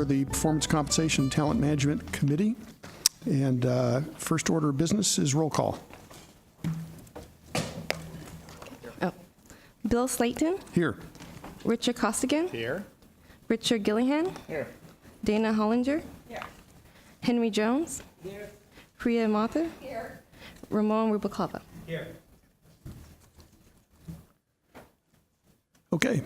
The Performance Compensation and Talent Management Committee. And first order of business is roll call. Bill Slayton. Here. Richard Costigan. Here. Richard Gillihan. Here. Dana Hollinger. Here. Henry Jones. Here. Priya Mather. Here. Ramon Rubalcaba. Here. Okay.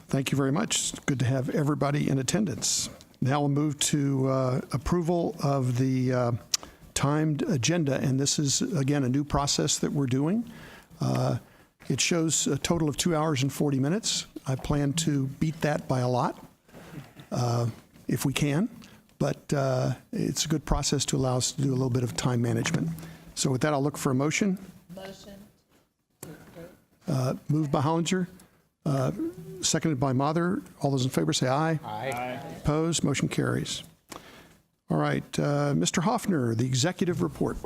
Thank you very much. It's good to have everybody in attendance. Now we'll move to approval of the timed agenda, and this is, again, a new process that we're doing. It shows a total of 2 hours and 40 minutes. I plan to beat that by a lot, if we can, but it's a good process to allow us to do a little bit of time management. So with that, I'll look for a motion. Motion. Moved by Hollinger. Seconded by Mather. All those in favor say aye. Aye. Opposed? Motion carries. All right. Mr. Hoffner, the executive report.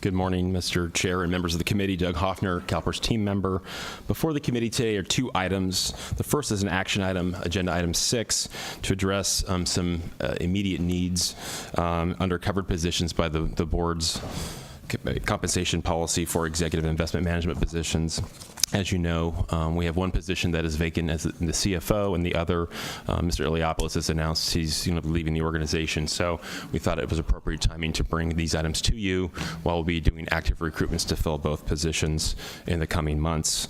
Good morning, Mr. Chair and members of the committee. Doug Hoffner, CalPERS team member. Before the committee today are two items. The first is an action item, agenda item 6, to address some immediate needs under covered positions by the board's compensation policy for executive investment management positions. As you know, we have one position that is vacant as the CFO, and the other, Mr. Iliopoulos has announced he's leaving the organization. So we thought it was appropriate timing to bring these items to you while we'll be doing active recruitments to fill both positions in the coming months.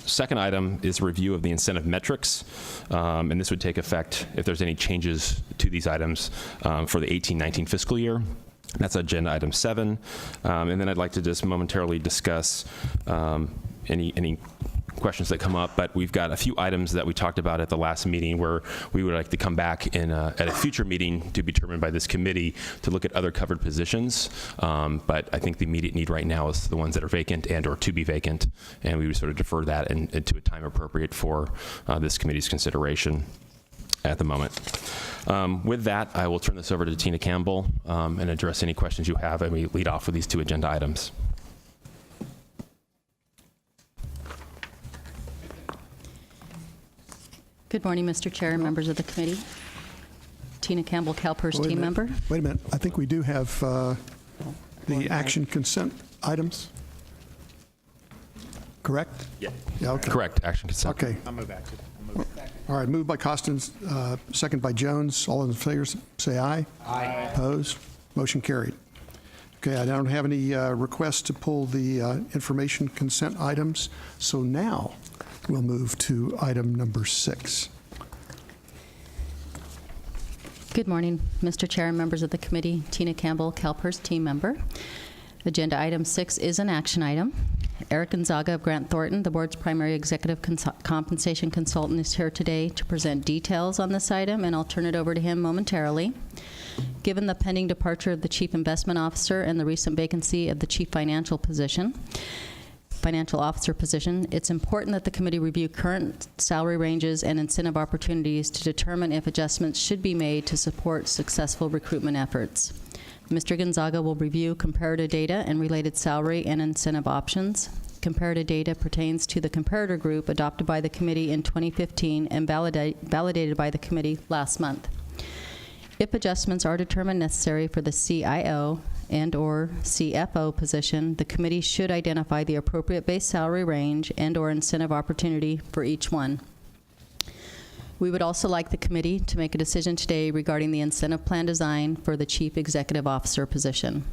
Second item is review of the incentive metrics, and this would take effect if there's any changes to these items for the 18-19 fiscal year. That's agenda item 7. And then I'd like to just momentarily discuss any questions that come up, but we've got a few items that we talked about at the last meeting where we would like to come back in at a future meeting to be determined by this committee to look at other covered positions. But I think the immediate need right now is the ones that are vacant and or to be vacant, and we would sort of defer that and to a time appropriate for this committee's consideration at the moment. With that, I will turn this over to Tina Campbell and address any questions you have, and we lead off with these two agenda items. Good morning, Mr. Chair and members of the committee. Tina Campbell, CalPERS team member. Wait a minute. I think we do have the action consent items. Correct? Yeah. Yeah, okay. Correct. Action consent. Okay. I'll move back. All right. Moved by Costins, second by Jones. All those in favor say aye. Aye. Opposed? Motion carried. Okay, I don't have any requests to pull the information consent items, so now we'll move to item number 6. Good morning, Mr. Chair and members of the committee. Tina Campbell, CalPERS team member. Agenda item 6 is an action item. Eric Gonzaga of Grant Thornton, the board's primary executive compensation consultant, is here today to present details on this item, and I'll turn it over to him momentarily. Given the pending departure of the Chief Investment Officer and the recent vacancy of the Chief Financial Officer position, it's important that the committee review current salary ranges and incentive opportunities to determine if adjustments should be made to support successful recruitment efforts. Mr. Gonzaga will review comparator data and related salary and incentive options. Comparator data pertains to the comparator group adopted by the committee in 2015 and validated by the committee last month. If adjustments are determined necessary for the CIO and or CFO position, the committee should identify the appropriate base salary range and or incentive opportunity for each one. We would also like the committee to make a decision today regarding the incentive plan design for the Chief Executive Officer position.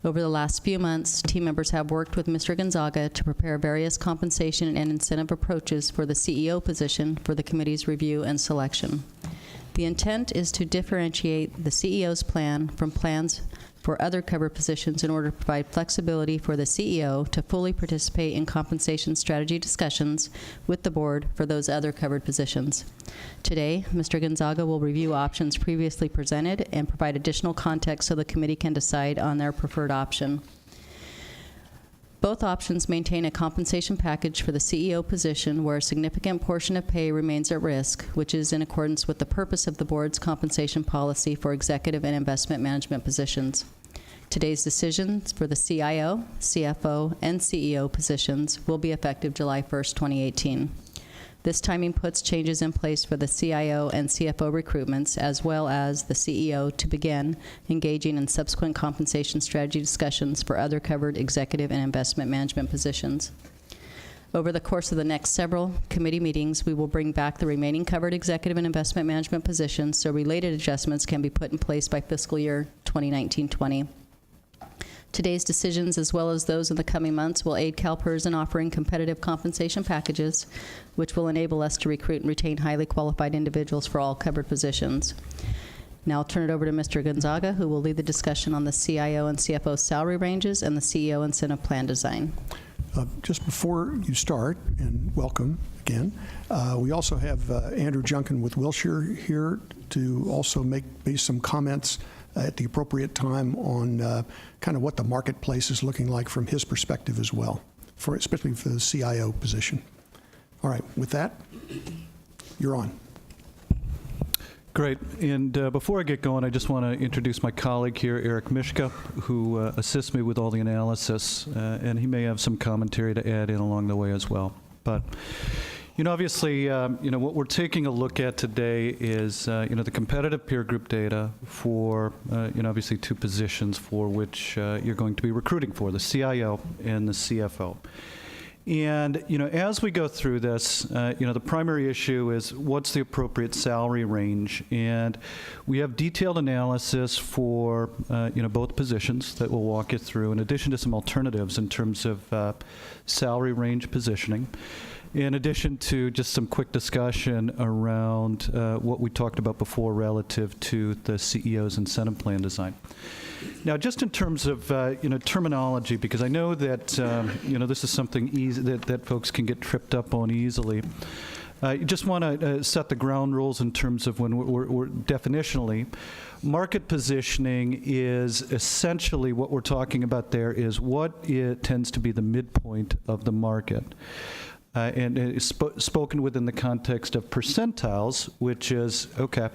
Over the last few months, team members have worked with Mr. Gonzaga to prepare various compensation and incentive approaches for the CEO position for the committee's review and selection. The intent is to differentiate the CEO's plan from plans for other covered positions in order to provide flexibility for the CEO to fully participate in compensation strategy discussions with the board for those other covered positions. Today, Mr. Gonzaga will review options previously presented and provide additional context so the committee can decide on their preferred option. Both options maintain a compensation package for the CEO position where a significant portion of pay remains at risk, which is in accordance with the purpose of the board's compensation policy for executive and investment management positions. Today's decisions for the CIO, CFO, and CEO positions will be effective July 1st, 2018. This timing puts changes in place for the CIO and CFO recruitments, as well as the CEO, to begin engaging in subsequent compensation strategy discussions for other covered executive and investment management positions. Over the course of the next several committee meetings, we will bring back the remaining covered executive and investment management positions so related adjustments can be put in place by fiscal year 2019-20. Today's decisions, as well as those in the coming months, will aid CalPERS in offering competitive compensation packages, which will enable us to recruit and retain highly qualified individuals for all covered positions. Now I'll turn it over to Mr. Gonzaga, who will lead the discussion on the CIO and CFO salary ranges and the CEO incentive plan design. Just before you start, and welcome again, we also have Andrew Junkin with Wilshire here to also make some comments at the appropriate time on kind of what the marketplace is looking like from his perspective as well, especially for the CIO position. All right, with that, you're on. Great. And before I get going, I just want to introduce my colleague here, Eric Mishka, who assists me with all the analysis, and he may have some commentary to add in along the way as well. But, obviously, what we're taking a look at today is, the competitive peer group data for, obviously 2 positions for which you're going to be recruiting for, the CIO and the CFO. And, as we go through this, the primary issue is what's the appropriate salary range? And we have detailed analysis for, both positions that we'll walk you through, in addition to some alternatives in terms of salary range positioning. In addition to just some quick discussion around what we talked about before relative to the CEO's incentive plan design. Now, just in terms of terminology, because I know that this is something easy that folks can get tripped up on easily. You just want to set the ground rules in terms of when we're definitionally. Market positioning is essentially what we're talking about there is what it tends to be the midpoint of the market. And it's spoken within the context of percentiles, which is, okay,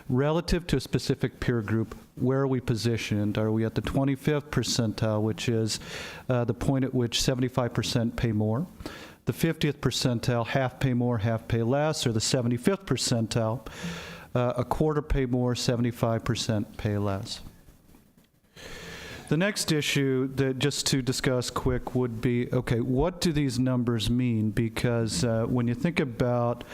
relative to a specific peer group, where are we positioned? Are we at the 25th percentile, which is the point at which 75% pay more? The 50th percentile, half pay more, half pay less, or the 75th percentile, a quarter pay more, 75% pay less. The next issue that just to discuss quick would be, okay, what do these numbers mean? Because when you think about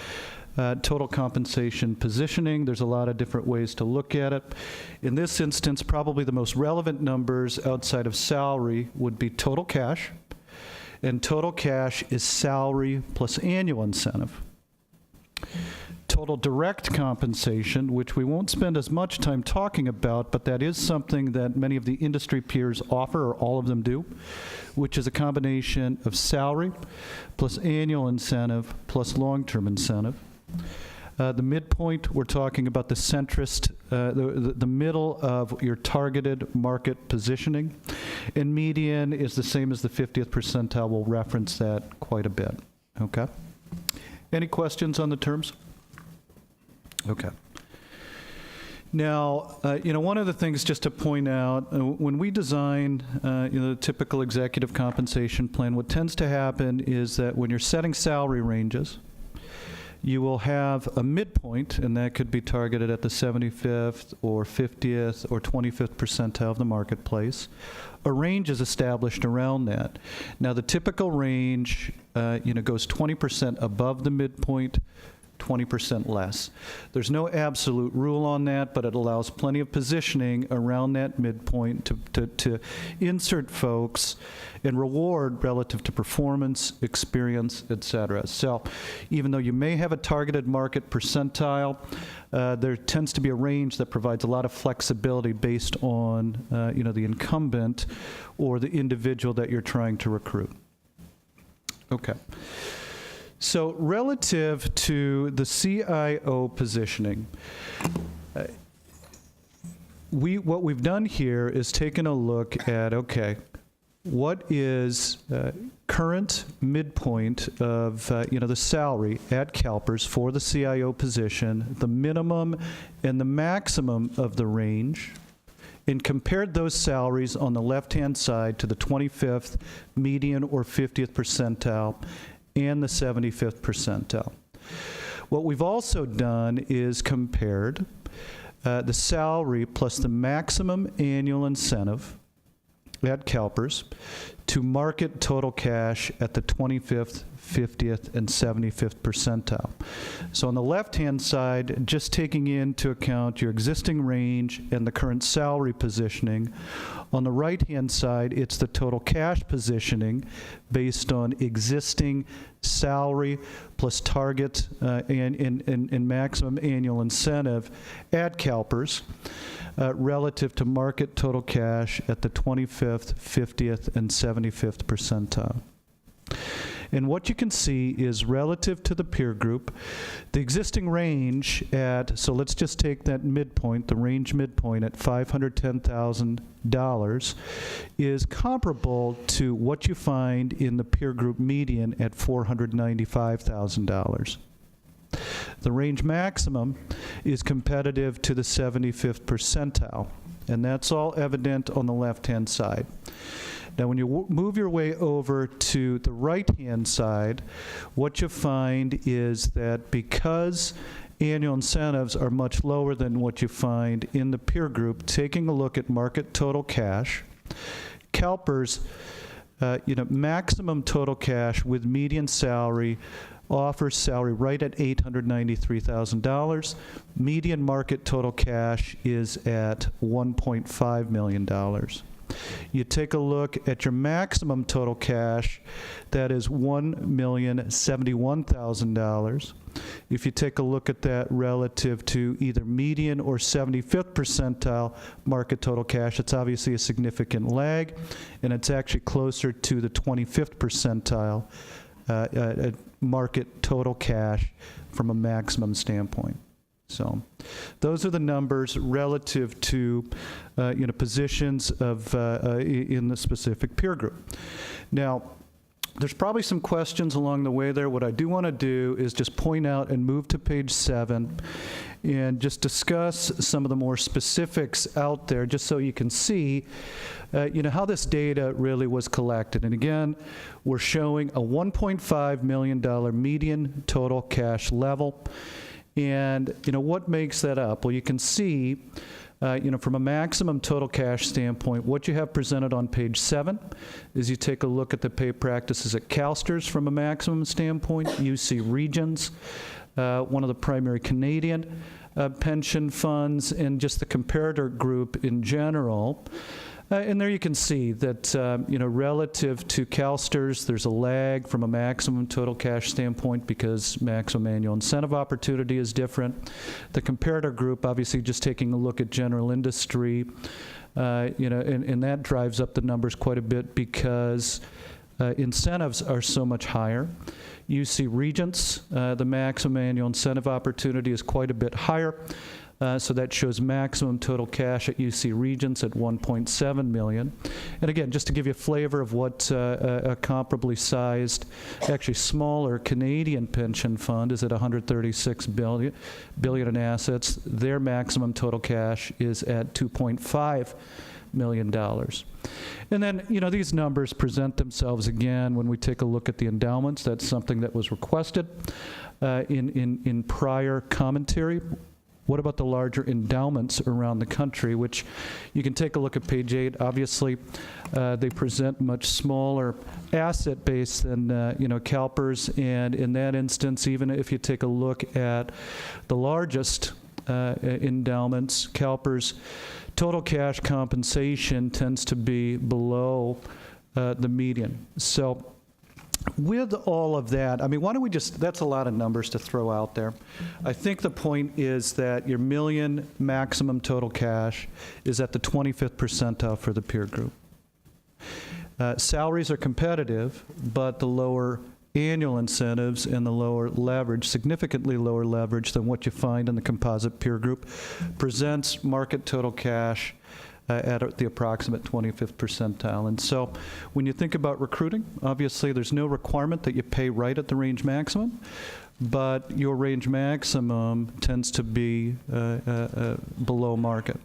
total compensation positioning, there's a lot of different ways to look at it. In this instance, probably the most relevant numbers outside of salary would be total cash. And total cash is salary plus annual incentive. Total direct compensation, which we won't spend as much time talking about, but that is something that many of the industry peers offer, or all of them do, which is a combination of salary plus annual incentive plus long-term incentive. The midpoint, we're talking about the centrist, the middle of your targeted market positioning. And median is the same as the 50th percentile. We'll reference that quite a bit. Okay? Any questions on the terms? Okay. Now, one of the things just to point out, when we design, the typical executive compensation plan, what tends to happen is that when you're setting salary ranges, you will have a midpoint, and that could be targeted at the 75th or 50th or 25th percentile of the marketplace. A range is established around that. Now, the typical range, goes 20% above the midpoint, 20% less. There's no absolute rule on that, but it allows plenty of positioning around that midpoint to insert folks and reward relative to performance, experience, et cetera. So even though you may have a targeted market percentile, there tends to be a range that provides a lot of flexibility based on the incumbent or the individual that you're trying to recruit. Okay. So relative to the CIO positioning, what we've done here is taken a look at, okay, what is current midpoint of the salary at CalPERS for the CIO position, the minimum and the maximum of the range, and compared those salaries on the left-hand side to the 25th median or 50th percentile and the 75th percentile. What we've also done is compared the salary plus the maximum annual incentive at CalPERS to market total cash at the 25th, 50th, and 75th percentile. So on the left-hand side, just taking into account your existing range and the current salary positioning. On the right-hand side, it's the total cash positioning based on existing salary plus target and maximum annual incentive at CalPERS relative to market total cash at the 25th, 50th, and 75th percentile. And what you can see is relative to the peer group, the existing range at, so let's just take that midpoint, the range midpoint at $510,000 is comparable to what you find in the peer group median at $495,000. The range maximum is competitive to the 75th percentile, and that's all evident on the left-hand side. Now, when you move your way over to the right-hand side, what you find is that because annual incentives are much lower than what you find in the peer group, taking a look at market total cash, CalPERS, maximum total cash with median salary offers salary right at $893,000. Median market total cash is at $1.5 million. You take a look at your maximum total cash, that is $1,071,000. If you take a look at that relative to either median or 75th percentile market total cash, it's obviously a significant lag, and it's actually closer to the 25th percentile market total cash from a maximum standpoint. So those are the numbers relative to positions of in the specific peer group. Now, there's probably some questions along the way there. What I do want to do is just point out and move to page 7 and just discuss some of the more specifics out there, just so you can see how this data really was collected. And again, we're showing a $1.5 million median total cash level. And what makes that up? Well, you can see from a maximum total cash standpoint, what you have presented on page 7 is you take a look at the pay practices at CalSTRS from a maximum standpoint. You see Regions, one of the primary Canadian pension funds, and just the comparator group in general. And there you can see that, relative to CalSTRS, there's a lag from a maximum total cash standpoint because maximum annual incentive opportunity is different. The comparator group, obviously just taking a look at general industry, and that drives up the numbers quite a bit because incentives are so much higher. You see Regents, the maximum annual incentive opportunity is quite a bit higher. So that shows maximum total cash at UC Regents at $1.7 million. And again, just to give you a flavor of what a comparably sized, actually smaller Canadian pension fund is at $136 billion in assets. Their maximum total cash is at $2.5 million. And then, these numbers present themselves again when we take a look at the endowments. That's something that was requested in prior commentary. What about the larger endowments around the country, which you can take a look at page 8. Obviously, they present much smaller asset base than CalPERS, and in that instance, even if you take a look at the largest endowments, CalPERS, total cash compensation tends to be below the median. So with all of that, why don't we that's a lot of numbers to throw out there. I think the point is that your million maximum total cash is at the 25th percentile for the peer group. Salaries are competitive, but the lower annual incentives and the lower leverage, significantly lower leverage than what you find in the composite peer group, presents market total cash at the approximate 25th percentile. And so when you think about recruiting, obviously there's no requirement that you pay right at the range maximum, but your range maximum tends to be below market.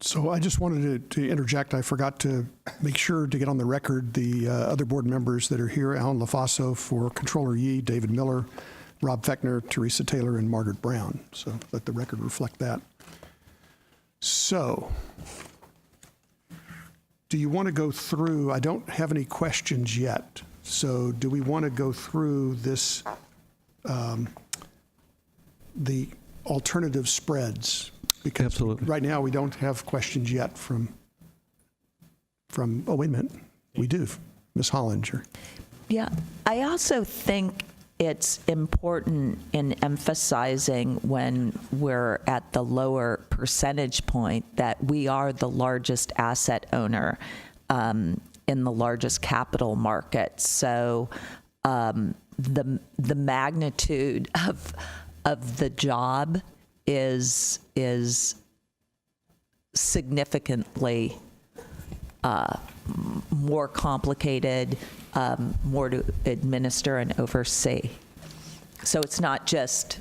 So I just wanted to interject. I forgot to make sure to get on the record the other board members that are here: Alan LaFaso for Controller Yee, David Miller, Rob Feckner, Teresa Taylor, and Margaret Brown. So let the record reflect that. So do you want to go through? I don't have any questions yet. So do we want to go through this, the alternative spreads? Because Absolutely. right now we don't have questions yet from, oh, wait a minute, we do, Ms. Hollinger. Yeah, I also think it's important in emphasizing when we're at the lower percentage point that we are the largest asset owner in the largest capital market. So the magnitude of the job is significantly more complicated, more to administer and oversee. So it's not just,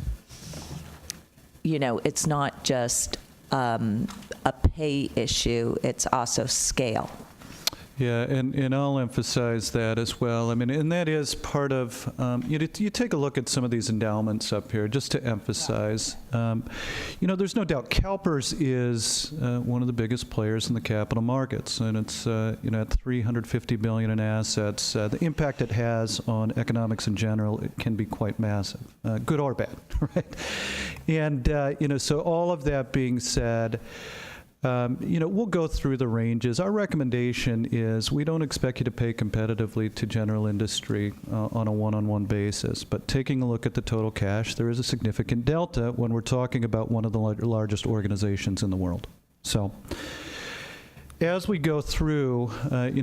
it's not just a pay issue, it's also scale. Yeah, and I'll emphasize that as well. I mean, and that is part of, you take a look at some of these endowments up here, just to emphasize. There's no doubt CalPERS is one of the biggest players in the capital markets, and it's, at $350 billion in assets. The impact it has on economics in general, it can be quite massive, good or bad, right? And, so all of that being said, we'll go through the ranges. Our recommendation is we don't expect you to pay competitively to general industry on a one-on-one basis, but taking a look at the total cash, there is a significant delta when we're talking about one of the largest organizations in the world. So as we go through,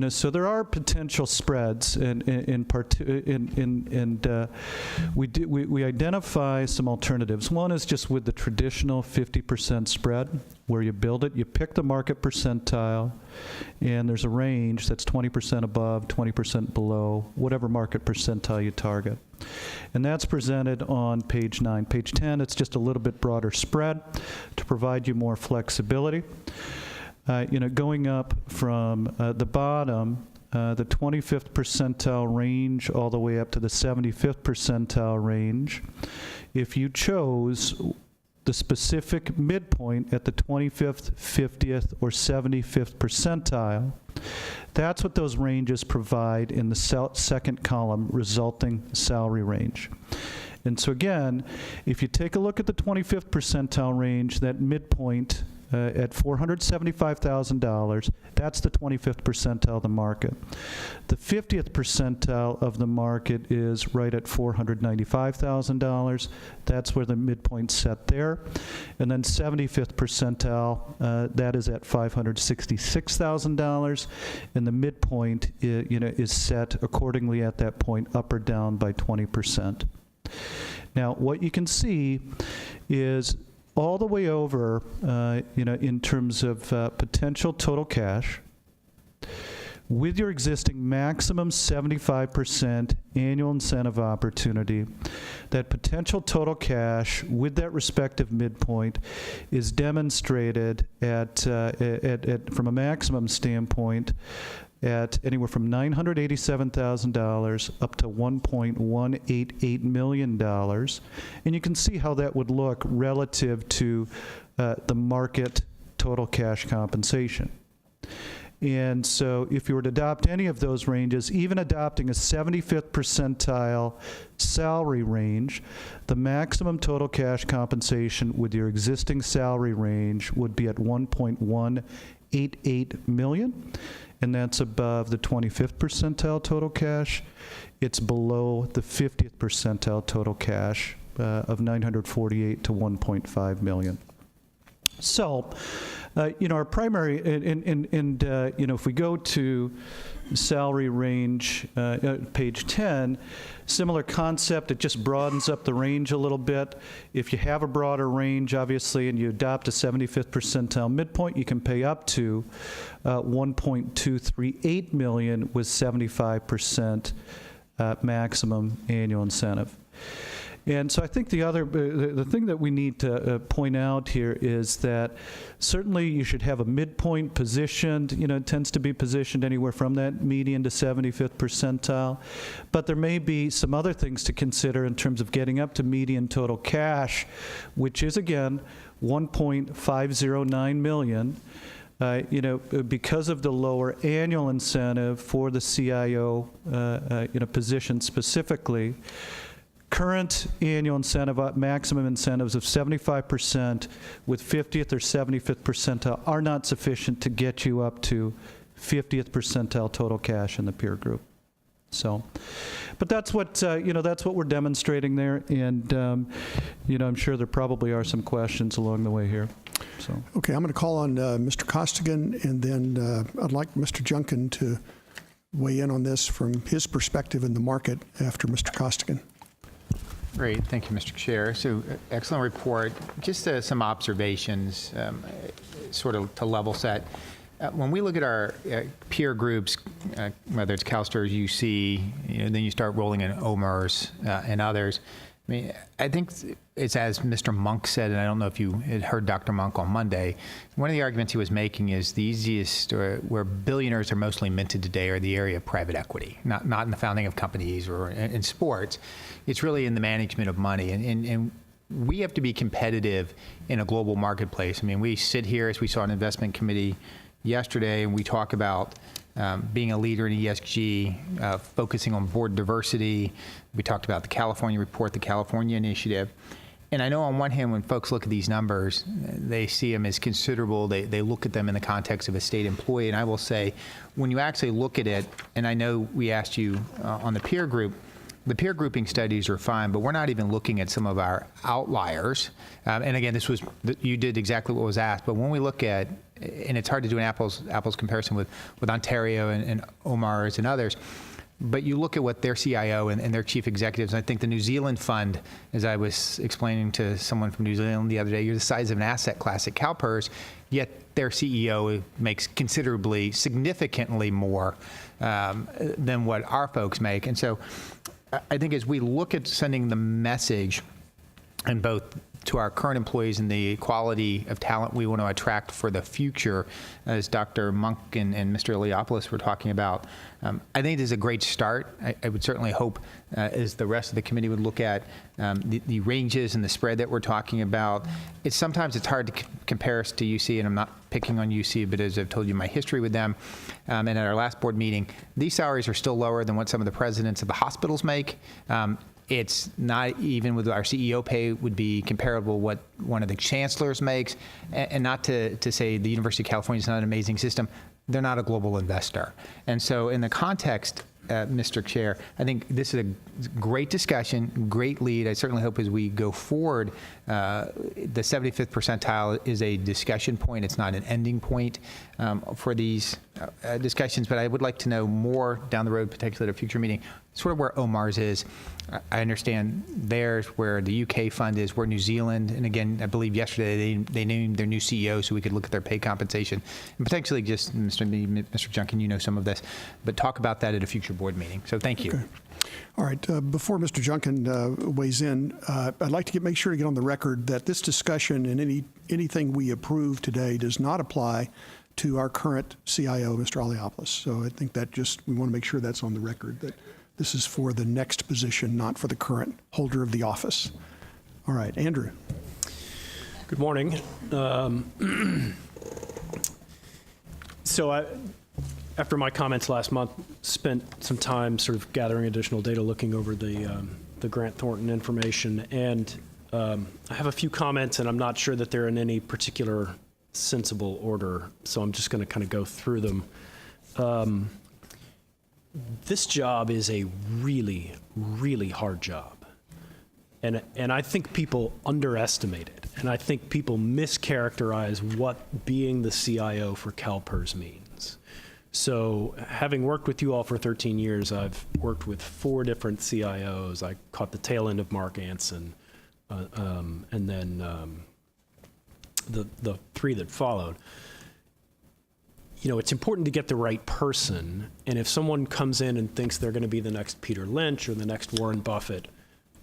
so there are potential spreads, and we identify some alternatives. One is just with the traditional 50% spread, where you build it, you pick the market percentile, and there's a range that's 20% above, 20% below, whatever market percentile you target. And that's presented on page 9. Page 10, it's just a little bit broader spread to provide you more flexibility. Going up from the bottom, the 25th percentile range all the way up to the 75th percentile range. If you chose the specific midpoint at the 25th, 50th, or 75th percentile, that's what those ranges provide in the second column, resulting salary range. And so again, if you take a look at the 25th percentile range, that midpoint at $475,000, that's the 25th percentile of the market. The 50th percentile of the market is right at $495,000. That's where the midpoint's set there. And then 75th percentile, that is at $566,000. And the midpoint, is set accordingly at that point, up or down by 20%. Now, what you can see is all the way over, in terms of potential total cash, with your existing maximum 75% annual incentive opportunity, that potential total cash with that respective midpoint is demonstrated at from a maximum standpoint, at anywhere from $987,000 up to $1.188 million. And you can see how that would look relative to the market total cash compensation. And so if you were to adopt any of those ranges, even adopting a 75th percentile salary range, the maximum total cash compensation with your existing salary range would be at $1.188 million. And that's above the 25th percentile total cash. It's below the 50th percentile total cash of $948 to $1.5 million. So, our primary, if we go to salary range, page 10, similar concept, it just broadens up the range a little bit. If you have a broader range, obviously, and you adopt a 75th percentile midpoint, you can pay up to $1.238 million with 75% maximum annual incentive. And so I think the thing that we need to point out here is that certainly you should have a midpoint positioned, it tends to be positioned anywhere from that median to 75th percentile. But there may be some other things to consider in terms of getting up to median total cash, which is, again, $1.509 million. Because of the lower annual incentive for the CIO position specifically, current annual incentive, maximum incentives of 75% with 50th or 75th percentile are not sufficient to get you up to 50th percentile total cash in the peer group. So, but that's what that's what we're demonstrating there, and I'm sure there probably are some questions along the way here. So. Okay, I'm going to call on Mr. Costigan, and then I'd like Mr. Junkin to weigh in on this from his perspective in the market after Mr. Costigan. Great, thank you, Mr. Chair. So, excellent report. Just some observations, sort of to level set. When we look at our peer groups, whether it's CalSTRS, UC, then you start rolling in OMERS and others. I mean, I think it's as Mr. Monk said, and I don't know if you had heard Dr. Monk on Monday, one of the arguments he was making is the easiest, where billionaires are mostly minted today, are the area of private equity, not in the founding of companies or in sports. It's really in the management of money. And we have to be competitive in a global marketplace. I mean, we sit here, as we saw in investment committee yesterday, and we talk about being a leader in ESG, focusing on board diversity. We talked about the California report, the California initiative. And I know on one hand, when folks look at these numbers, they see them as considerable. They look at them in the context of a state employee. And I will say, when you actually look at it, and I know we asked you on the peer group, the peer grouping studies are fine, but we're not even looking at some of our outliers. And again, you did exactly what was asked. But when we look at, and it's hard to do an apples comparison with Ontario and OMERS and others, but you look at what their CIO and their chief executives, and I think the New Zealand fund, as I was explaining to someone from New Zealand the other day, you're the size of an asset class at CalPERS, yet their CEO makes significantly more than what our folks make. And so I think as we look at sending the message, and both to our current employees and the quality of talent we want to attract for the future, as Dr. Monk and Mr. Iliopoulos were talking about, I think it is a great start. I would certainly hope, as the rest of the committee would look at the ranges and the spread that we're talking about. Sometimes it's hard to compare us to UC, and I'm not picking on UC, but as I've told you my history with them, and at our last board meeting, these salaries are still lower than what some of the presidents of the hospitals make. It's not even with our CEO pay would be comparable what one of the chancellors makes, and not to say the University of California is not an amazing system. They're not a global investor. And so in the context, Mr. Chair, I think this is a great discussion, great lead. I certainly hope as we go forward, the 75th percentile is a discussion point. It's not an ending point for these discussions, but I would like to know more down the road, potentially at a future meeting, sort of where OMERS is. I understand theirs, where the UK fund is, where New Zealand, and again, I believe yesterday they named their new CEO so we could look at their pay compensation. And potentially just, Mr. Junkin, you know some of this, but talk about that at a future board meeting. So thank you. Okay. All right. Before Mr. Junkin weighs in, I'd like to make sure to get on the record that this discussion and anything we approve today does not apply to our current CIO, Mr. Iliopoulos. So I think that we want to make sure that's on the record, that this is for the next position, not for the current holder of the office. All right, Andrew. Good morning. After my comments last month, spent some time sort of gathering additional data, looking over the Grant Thornton information, and I have a few comments, and I'm not sure that they're in any particular sensible order, so I'm just going to kind of go through them. This job is a really, really hard job. And I think people underestimate it. And I think people mischaracterize what being the CIO for CalPERS means. So having worked with you all for 13 years, I've worked with 4 different CIOs. I caught the tail end of Mark Anson, and then the 3 that followed. You know, it's important to get the right person, and if someone comes in and thinks they're going to be the next Peter Lynch or the next Warren Buffett,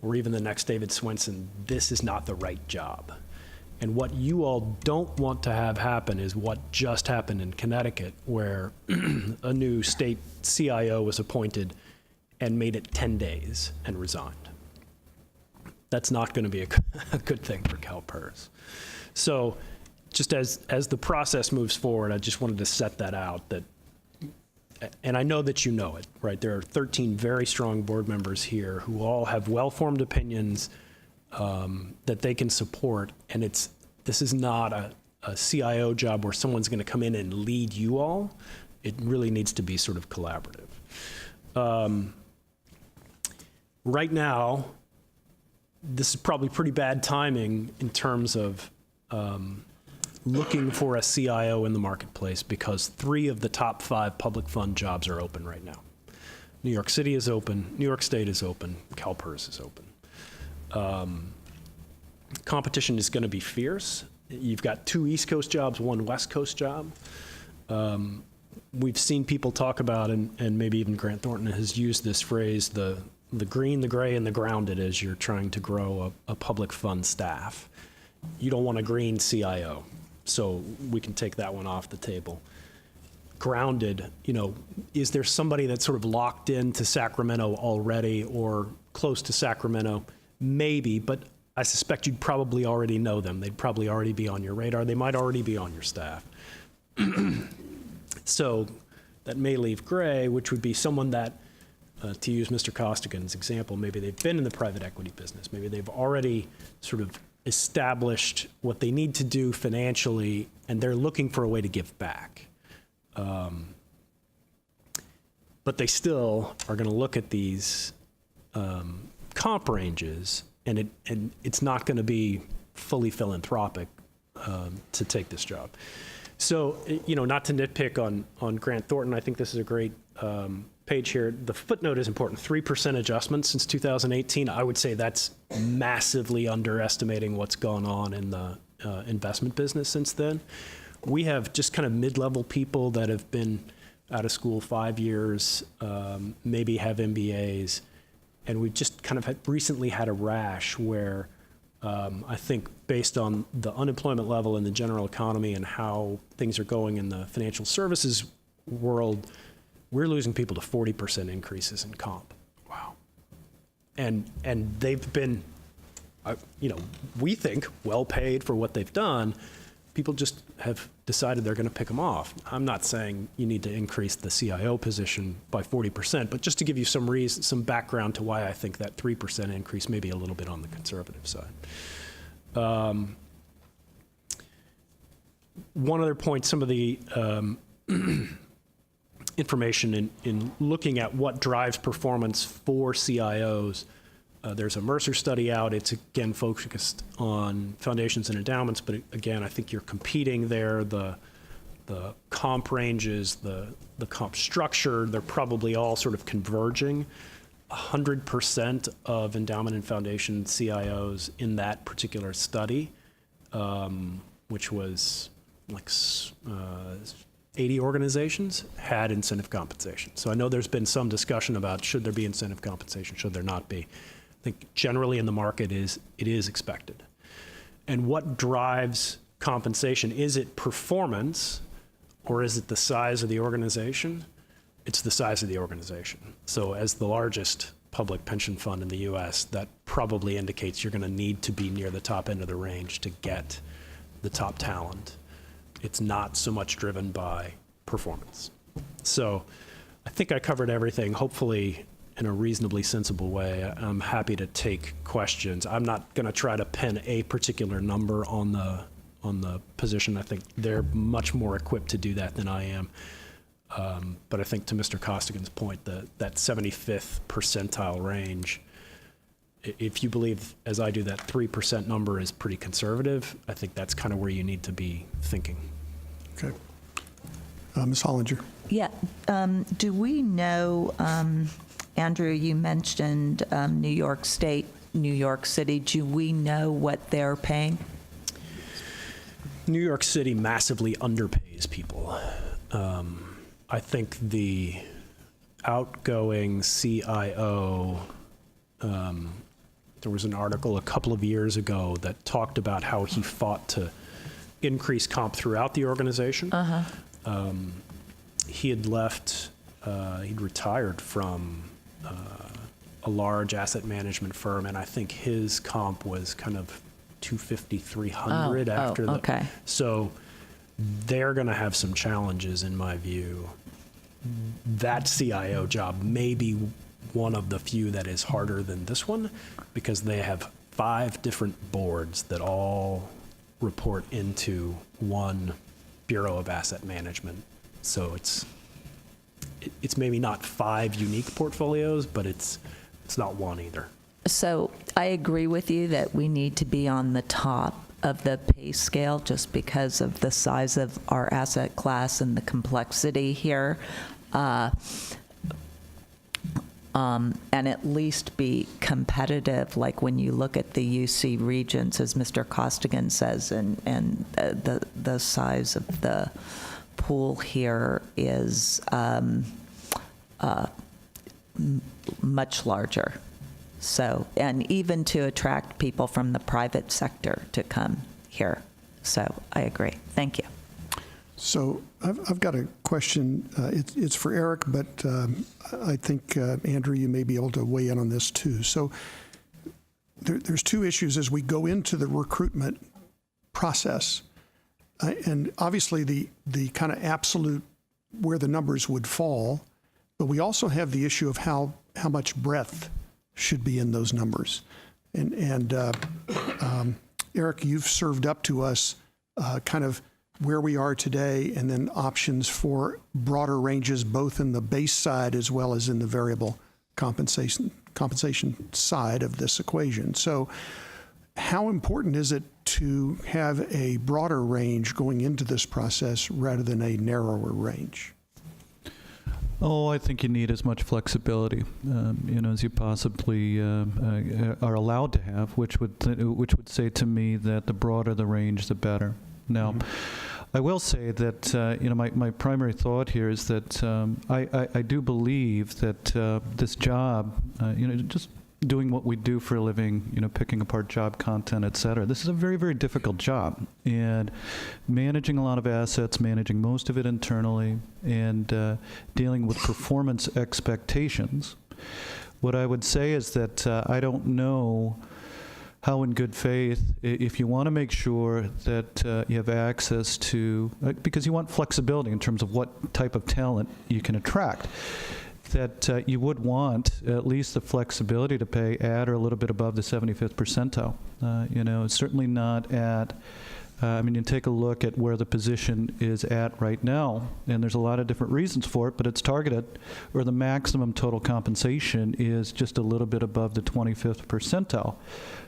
or even the next David Swenson, this is not the right job. And what you all don't want to have happen is what just happened in Connecticut, where a new state CIO was appointed and made it 10 days and resigned. That's not going to be a good thing for CalPERS. So just as the process moves forward, I just wanted to set that out, that, and I know that you know it, right? There are 13 very strong board members here who all have well-formed opinions that they can support, and this is not a CIO job where someone's going to come in and lead you all. It really needs to be sort of collaborative. Right now, this is probably pretty bad timing in terms of looking for a CIO in the marketplace, because 3 of the top 5 public fund jobs are open right now. New York City is open, New York State is open, CalPERS is open. Competition is going to be fierce. You've got 2 East Coast jobs, 1 West Coast job. We've seen people talk about, and maybe even Grant Thornton has used this phrase, the green, the gray, and the grounded, as you're trying to grow a public fund staff. You don't want a green CIO, so we can take that one off the table. Grounded, is there somebody that's sort of locked into Sacramento already or close to Sacramento? Maybe, but I suspect you'd probably already know them. They'd probably already be on your radar. They might already be on your staff. So that may leave gray, which would be someone that, to use Mr. Costigan's example, maybe they've been in the private equity business. Maybe they've already sort of established what they need to do financially, and they're looking for a way to give back. But they still are going to look at these comp ranges, and it's not going to be fully philanthropic to take this job. So, not to nitpick on Grant Thornton, I think this is a great page here. The footnote is important. 3% adjustment since 2018. I would say that's massively underestimating what's gone on in the investment business since then. We have just kind of mid-level people that have been out of school 5 years, maybe have MBAs, and we've just kind of recently had a rash where I think based on the unemployment level in the general economy and how things are going in the financial services world, we're losing people to 40% increases in comp. Wow. And they've been, we think well paid for what they've done. People just have decided they're going to pick them off. I'm not saying you need to increase the CIO position by 40%, but just to give you some reason, some background to why I think that 3% increase may be a little bit on the conservative side. One other point, some of the information in looking at what drives performance for CIOs. There's a Mercer study out. It's, again, focused on foundations and endowments, but again, I think you're competing there. The comp ranges, the comp structure, they're probably all sort of converging. 100% of endowment and foundation CIOs in that particular study, which was like 80 organizations, had incentive compensation. So I know there's been some discussion about should there be incentive compensation, should there not be. I think generally in the market it is expected. And what drives compensation? Is it performance or is it the size of the organization? It's the size of the organization. So as the largest public pension fund in the US, that probably indicates you're going to need to be near the top end of the range to get the top talent. It's not so much driven by performance. So I think I covered everything, hopefully in a reasonably sensible way. I'm happy to take questions. I'm not going to try to pin a particular number on the position. I think they're much more equipped to do that than I am. But I think to Mr. Costigan's point, that 75th percentile range, if you believe, as I do, that 3% number is pretty conservative, I think that's kind of where you need to be thinking. Okay. Ms. Hollinger. Yeah. Do we know, Andrew, you mentioned New York State, New York City. Do we know what they're paying? New York City massively underpays people. I think the outgoing CIO there was an article a couple of years ago that talked about how he fought to increase comp throughout the organization. He had left, he'd retired from a large asset management firm, and I think his comp was kind of 250, 300 after that. Okay. So they're going to have some challenges, in my view. That CIO job may be one of the few that is harder than this one, because they have 5 different boards that all report into one Bureau of Asset Management. So it's maybe not 5 unique portfolios, but it's not one either. So I agree with you that we need to be on the top of the pay scale just because of the size of our asset class and the complexity here. And at least be competitive, like when you look at the UC regents, as Mr. Costigan says, and the size of the pool here is much larger. So, and even to attract people from the private sector to come here. So I agree. Thank you. So I've got a question. It's for Eric, but I think, Andrew, you may be able to weigh in on this too. So there's 2 issues as we go into the recruitment process. And obviously the kind of absolute where the numbers would fall, but we also have the issue of how much breadth should be in those numbers. And Eric, you've served up to us kind of where we are today, and then options for broader ranges, both in the base side as well as in the variable compensation side of this equation. So how important is it to have a broader range going into this process rather than a narrower range? Oh, I think you need as much flexibility, as you possibly are allowed to have, which would say to me that the broader the range, the better. Now, I will say that my primary thought here is that I do believe that this job, just doing what we do for a living, picking apart job content, et cetera. This is a very, very difficult job, and managing a lot of assets, managing most of it internally, and dealing with performance expectations. What I would say is that I don't know how in good faith, if you want to make sure that you have access to, because you want flexibility in terms of what type of talent you can attract, that you would want at least the flexibility to pay at or a little bit above the 75th percentile. It's certainly not at, you take a look at where the position is at right now, and there's a lot of different reasons for it, but it's targeted, or the maximum total compensation is just a little bit above the 25th percentile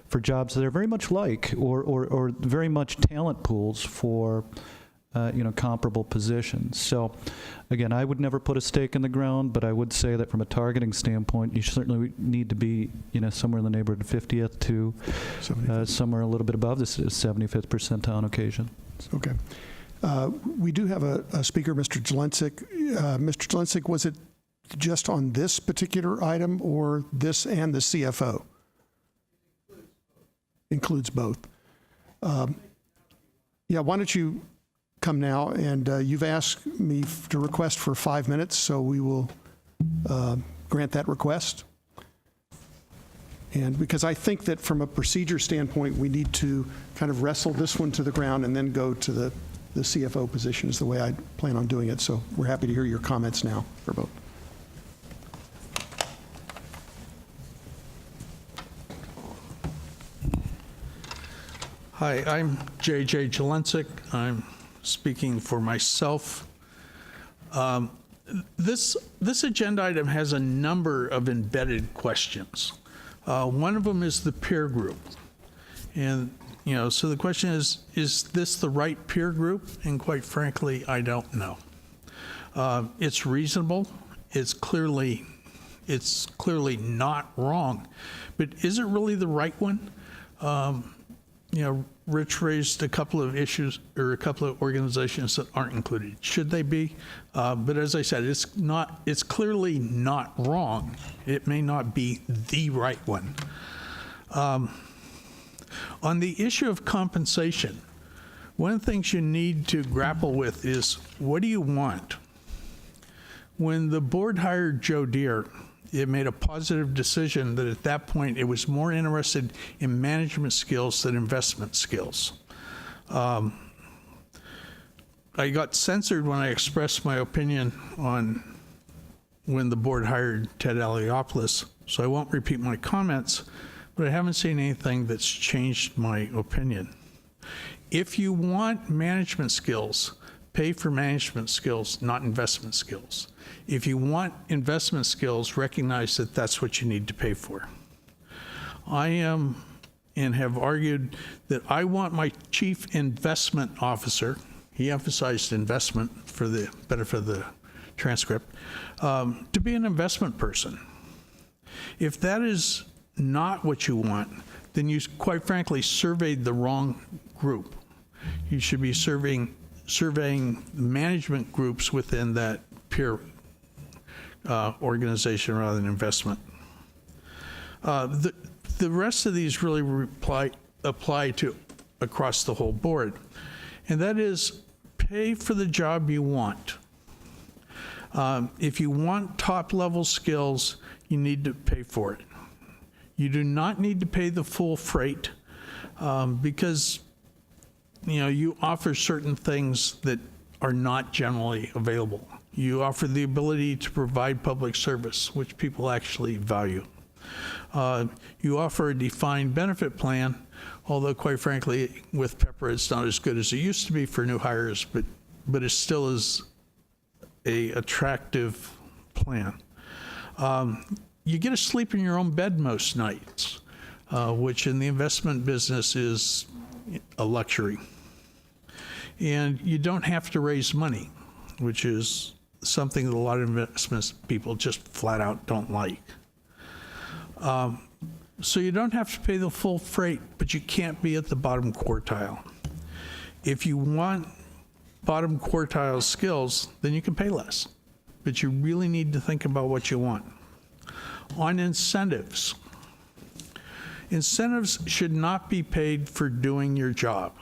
for jobs that are very much like, or very much talent pools for comparable positions. So again, I would never put a stake in the ground, but I would say that from a targeting standpoint, you certainly need to be, somewhere in the neighborhood of 50th to somewhere a little bit above this 75th percentile on occasion. Okay. We do have a speaker, Mr. Jelensik. Mr. Jelensik, was it just on this particular item or this and the CFO? Includes both. Why don't you come now, and you've asked me to request for 5 minutes, so we will grant that request. And because I think that from a procedure standpoint, we need to kind of wrestle this one to the ground and then go to the CFO position is the way I plan on doing it. So we're happy to hear your comments now for both. Hi, I'm J.J. Jelensik. I'm speaking for myself. This agenda item has a number of embedded questions. One of them is the peer group. And, so the question is this the right peer group? And quite frankly, I don't know. It's reasonable. It's clearly not wrong. But is it really the right one? Rich raised a couple of issues or a couple of organizations that aren't included. Should they be? But as I said, it's clearly not wrong. It may not be the right one. On the issue of compensation, one of the things you need to grapple with is, what do you want? When the board hired Joe Deere, it made a positive decision that at that point it was more interested in management skills than investment skills. I got censored when I expressed my opinion on when the board hired Ted Aliopoulos, so I won't repeat my comments, but I haven't seen anything that's changed my opinion. If you want management skills, pay for management skills, not investment skills. If you want investment skills, recognize that that's what you need to pay for. I am and have argued that I want my chief investment officer, he emphasized investment for the benefit of the transcript, to be an investment person. If that is not what you want, then you, quite frankly, surveyed the wrong group. You should be surveying management groups within that peer organization rather than investment. The rest of these really apply to across the whole board, and that is pay for the job you want. If you want top-level skills, you need to pay for it. You do not need to pay the full freight because you offer certain things that are not generally available. You offer the ability to provide public service, which people actually value. You offer a defined benefit plan, although quite frankly, with Pepper, it's not as good as it used to be for new hires, but it still is a attractive plan. You get to sleep in your own bed most nights, which in the investment business is a luxury. And you don't have to raise money, which is something that a lot of investment people just flat out don't like. So you don't have to pay the full freight, but you can't be at the bottom quartile. If you want bottom quartile skills, then you can pay less. But you really need to think about what you want. On incentives, incentives should not be paid for doing your job.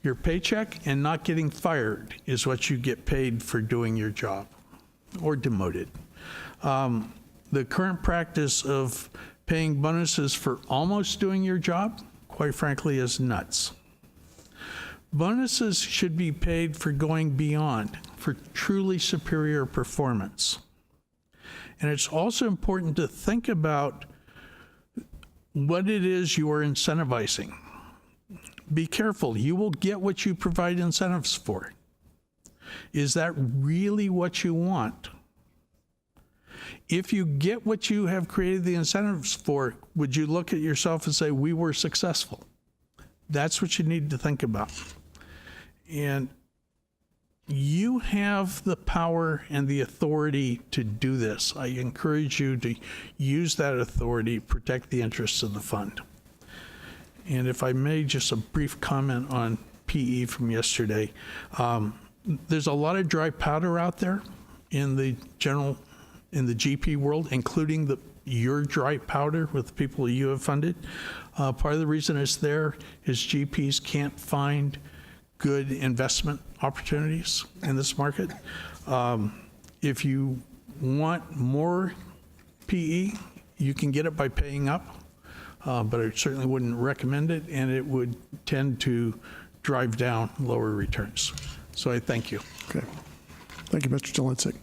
Your paycheck and not getting fired is what you get paid for doing your job or demoted. The current practice of paying bonuses for almost doing your job, quite frankly, is nuts. Bonuses should be paid for going beyond, for truly superior performance. And it's also important to think about what it is you are incentivizing. Be careful. You will get what you provide incentives for. Is that really what you want? If you get what you have created the incentives for, would you look at yourself and say, we were successful? That's what you need to think about. And you have the power and the authority to do this. I encourage you to use that authority, protect the interests of the fund. And if I may, just a brief comment on PE from yesterday. There's a lot of dry powder out there in the GP world, including your dry powder with the people you have funded. Part of the reason it's there is GPs can't find good investment opportunities in this market. If you want more PE, you can get it by paying up, but I certainly wouldn't recommend it, and it would tend to drive down lower returns. So I thank you. Okay. Thank you, Mr. Jelinczyk.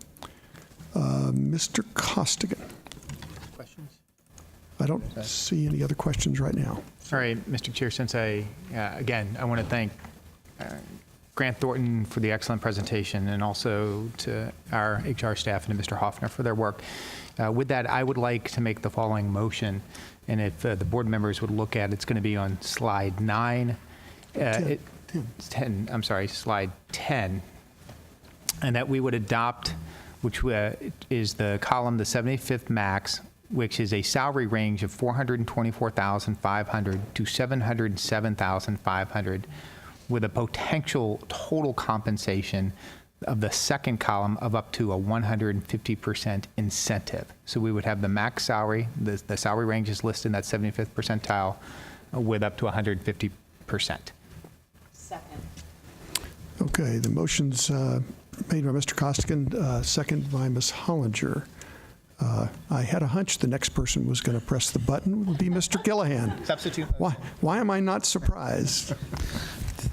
Mr. Costigan. Questions? I don't see any other questions right now. All right, Mr. Chair, since again, I want to thank Grant Thornton for the excellent presentation, and also to our HR staff and to Mr. Hoffner for their work. With that, I would like to make the following motion, and if the board members would look at, it's going to be on slide 9. 10, I'm sorry, slide 10, and that we would adopt, which is the column, the 75th max, which is a salary range of $424,500 to $707,500, with a potential total compensation of the second column of up to a 150% incentive. So we would have the max salary, the salary range is listed in that 75th percentile with up to 150%. Second. Okay, the motion's made by Mr. Costigan, second by Ms. Hollinger. I had a hunch the next person was going to press the button would be Mr. Gillihan. Substitute. Why am I not surprised?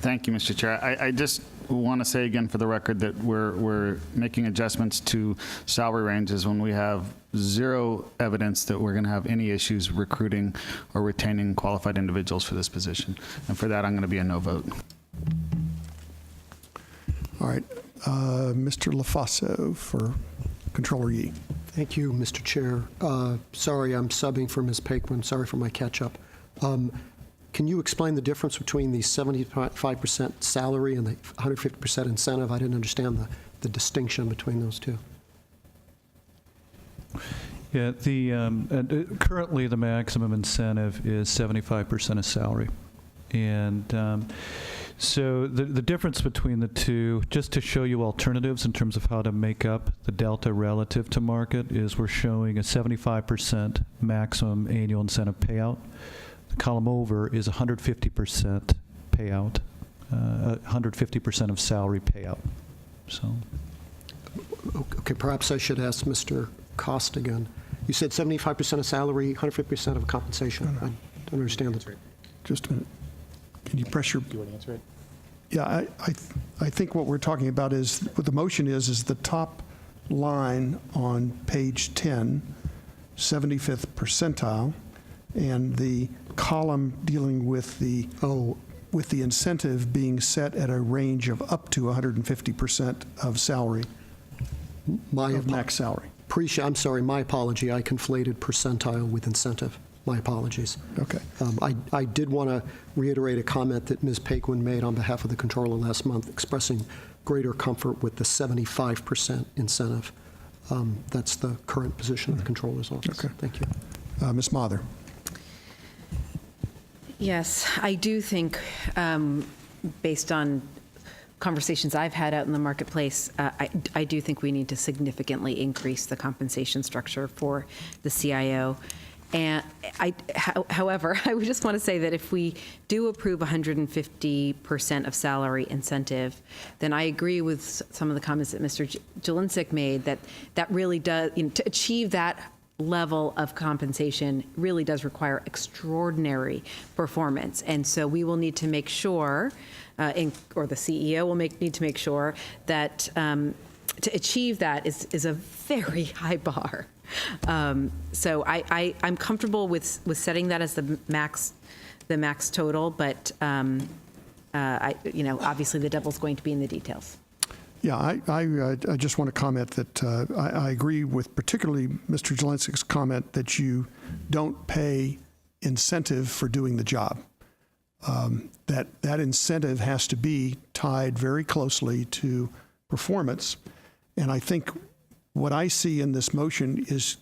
Thank you, Mr. Chair. I just want to say again for the record that we're making adjustments to salary ranges when we have zero evidence that we're going to have any issues recruiting or retaining qualified individuals for this position. And for that, I'm going to be a no vote. All right, Mr. LaFaso for Controller Yee. Thank you, Mr. Chair. Sorry, I'm subbing for Ms. Paquin. Sorry for my catch-up. Can you explain the difference between the 75% salary and the 150% incentive? I didn't understand the distinction between those two. Yeah, currently the maximum incentive is 75% of salary. And so the difference between the two, just to show you alternatives in terms of how to make up the delta relative to market, is we're showing a 75% maximum annual incentive payout. The column over is 150% payout, 150% of salary payout. So. Okay, perhaps I should ask Mr. Costigan. You said 75% of salary, 150% of compensation. I don't understand that. Just a minute. Can you press your... Do you want to answer it? Yeah, I think what we're talking about is, what the motion is the top line on page 10, 75th percentile, and the column dealing with the incentive being set at a range of up to 150% of salary, of max salary. I'm sorry, my apology. I conflated percentile with incentive. My apologies. Okay. I did want to reiterate a comment that Ms. Paquin made on behalf of the controller last month, expressing greater comfort with the 75% incentive. That's the current position of the controller's office. Okay. Thank you. Ms. Mather. Yes, I do think, based on conversations I've had out in the marketplace, I do think we need to significantly increase the compensation structure for the CIO. And however, I would just want to say that if we do approve 150% of salary incentive, then I agree with some of the comments that Mr. Jelinczyk made, that really does, to achieve that level of compensation really does require extraordinary performance. And so we will need to make sure, or the CEO will need to make sure that to achieve that is a very high bar. So I'm comfortable with setting that as the max total, but obviously the devil's going to be in the details. Yeah, I just want to comment that I agree with particularly Mr. Jelinczyk's comment that you don't pay incentive for doing the job. That incentive has to be tied very closely to performance. And I think what I see in this motion is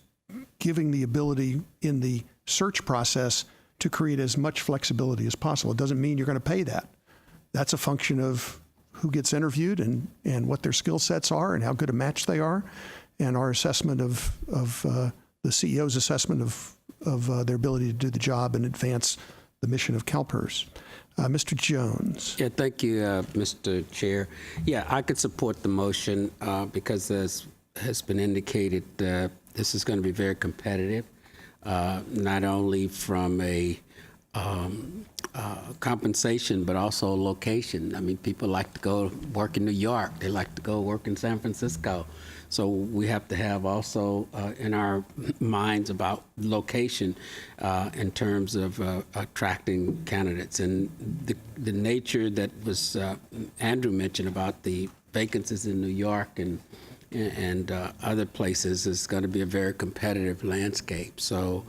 giving the ability in the search process to create as much flexibility as possible. It doesn't mean you're going to pay that. That's a function of who gets interviewed and what their skill sets are and how good a match they are, and our assessment of the CEO's assessment of their ability to do the job and advance the mission of CalPERS. Mr. Jones. Yeah, thank you, Mr. Chair. Yeah, I could support the motion because as has been indicated, this is going to be very competitive, not only from a compensation, but also location. I mean, people like to go work in New York. They like to go work in San Francisco. So we have to have also in our minds about location in terms of attracting candidates. And the nature that was Andrew mentioned about the vacancies in New York and other places is going to be a very competitive landscape. So,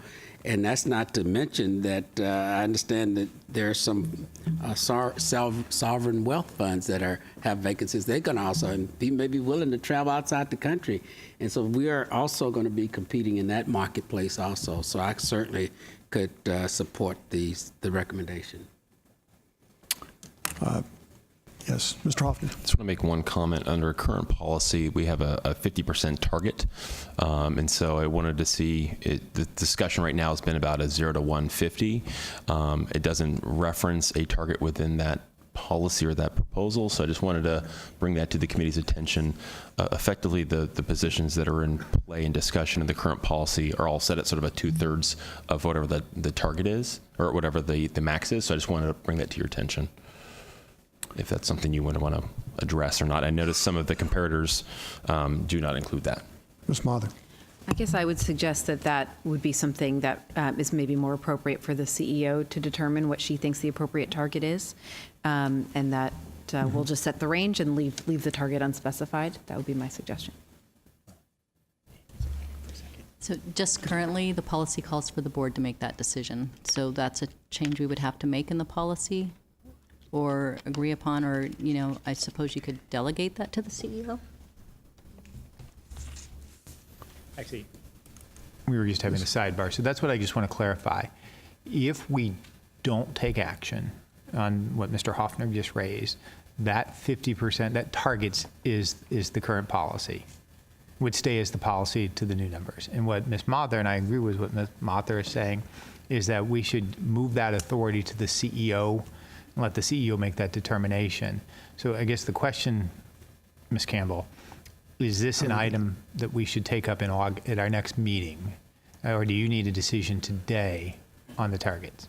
and that's not to mention that I understand that there are some sovereign wealth funds that have vacancies. They're going to also be maybe willing to travel outside the country. And so we are also going to be competing in that marketplace also. So I certainly could support the recommendation. Yeah, Yes, Mr. Hoffman. Just want to make one comment. Under current policy, we have a 50% target. And so I wanted to see, the discussion right now has been about a 0 to 150. It doesn't reference a target within that policy or that proposal. So I just wanted to bring that to the committee's attention. Effectively, the positions that are in play and discussion in the current policy are all set at sort of a 2/3 of whatever the target is, or whatever the max is. So I just wanted to bring that to your attention, if that's something you want to address or not. I noticed some of the comparators do not include that. Ms. Mather. I guess I would suggest that that would be something that is maybe more appropriate for the CEO to determine what she thinks the appropriate target is, and that we'll just set the range and leave the target unspecified. That would be my suggestion. So just currently, the policy calls for the board to make that decision. So that's a change we would have to make in the policy or agree upon, or, I suppose you could delegate that to the CEO? Actually, we were just having a sidebar, so that's what I just want to clarify. If we don't take action on what Mr. Hoffner just raised, that 50%, that targets is the current policy, would stay as the policy to the new numbers. And what Ms. Mather, and I agree with what Ms. Mather is saying, is that we should move that authority to the CEO and let the CEO make that determination. So I guess the question, Ms. Campbell, is this an item that we should take up at our next meeting? Or do you need a decision today on the targets?